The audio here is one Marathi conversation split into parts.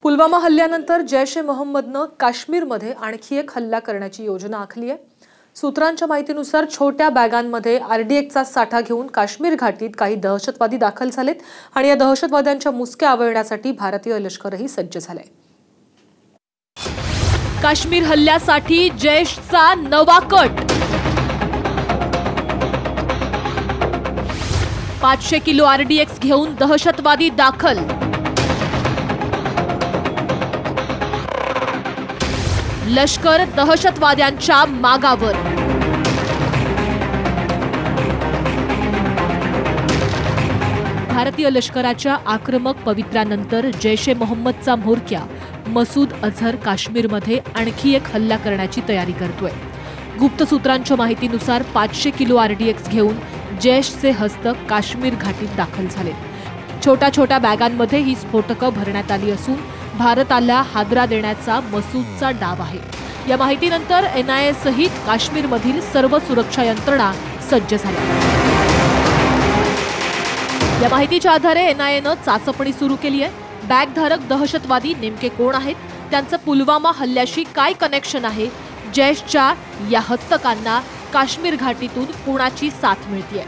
पुलवामा हल्ल्यानंतर जैश ए मोहम्मदनं काश्मीरमध्ये आणखी एक हल्ला करण्याची योजना आखली आहे। सूत्रांच्या माहितीनुसार छोट्या बॅगांमध्ये RDXचा साठा घेऊन काश्मीर घाटीत काही दहशतवादी दाखल झालेत आणि या दहशतवाद्यांच्या मुसक्या आवळण्यासाठी भारतीय लष्करही सज्ज झालंय। काश्मीर हल्ल्यासाठी जैशचा नवा कट। 500 किलो RDX घेऊन दहशतवादी दाखल। लष्कर दहशतवाद्यांच्या मागावर। भारतीय लष्कराच्या आक्रमक पवित्र्यानंतर जैश ए मोहम्मदचा म्होरक्या मसूद अझहर काश्मीरमध्ये आणखी एक हल्ला करण्याची तयारी करतोय। गुप्त सूत्रांच्या माहितीनुसार 500 किलो RDX घेऊन जैशचे हस्तक काश्मीर घाटीत दाखल झाले। छोट्या छोट्या बॅगांमध्ये ही स्फोटकं भरण्यात आली असून भारताला हादरा देण्याचा मसूदचा डाव आहे। या माहितीनंतर NIA सहित काश्मीरमधील सर्व सुरक्षा यंत्रणा सज्ज झाल्या। या माहितीच्या आधारे NIAनं चाचपणी सुरू केली आहे। बॅगधारक दहशतवादी नेमके कोण आहेत, त्यांचं पुलवामा हल्ल्याशी काय कनेक्शन आहे, जैशच्या या हस्तकांना काश्मीर घाटीतून कोणाची साथ मिळतेय।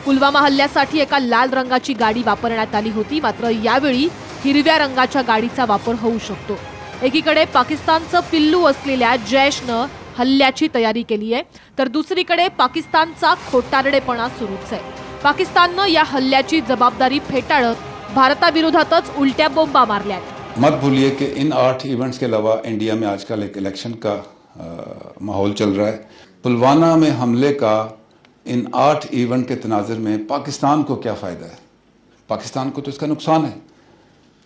पुलवामा हल्ल्यासाठी एका लाल रंगाची गाडी वापरण्यात आली होती, मात्र यावेळी हिरव्या रंगाच्या गाडीचा वापर होऊ शकतो। एकीकडे पाकिस्तानचं पिल्लू असलेल्या जैशनं हल्ल्याची तयारी केली आहे, तर दुसरीकडे पाकिस्तानचा खोटारडेपणा सुरूच आहे। पाकिस्ताननं या हल्ल्याची जबाबदारी फेटाळत भारताविरोधातच उलट्या बोंबा मारल्यात। मत भूलिए कि इन 8 इवेंट्स के अलावा इंडिया में आजकल एक इलेक्शन का माहौल चल रहा है। पुलवामा में हमले का इन 8 इवेंट के तनाजुर में पाकिस्तान को क्या फायदा है? पाकिस्तान को तो इसका नुकसान है।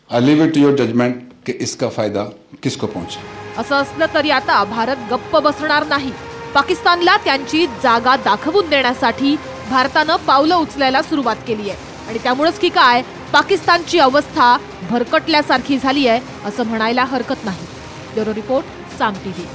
I leave it to your judgement कि इसका फायदा किसको पहुंचे। असं असलं तरी आता भारत गप्प बसणार नाही। पाकिस्तानला त्यांची जागा दाखवून देण्यासाठी भारतानं पावलं उचलायला सुरुवात केली आहे आणि त्यामुळेच की काय पाकिस्तानची अवस्था भरकटल्यासारखी झाली आहे असं म्हणायला हरकत नाही। ब्युरो रिपोर्ट, साम TV।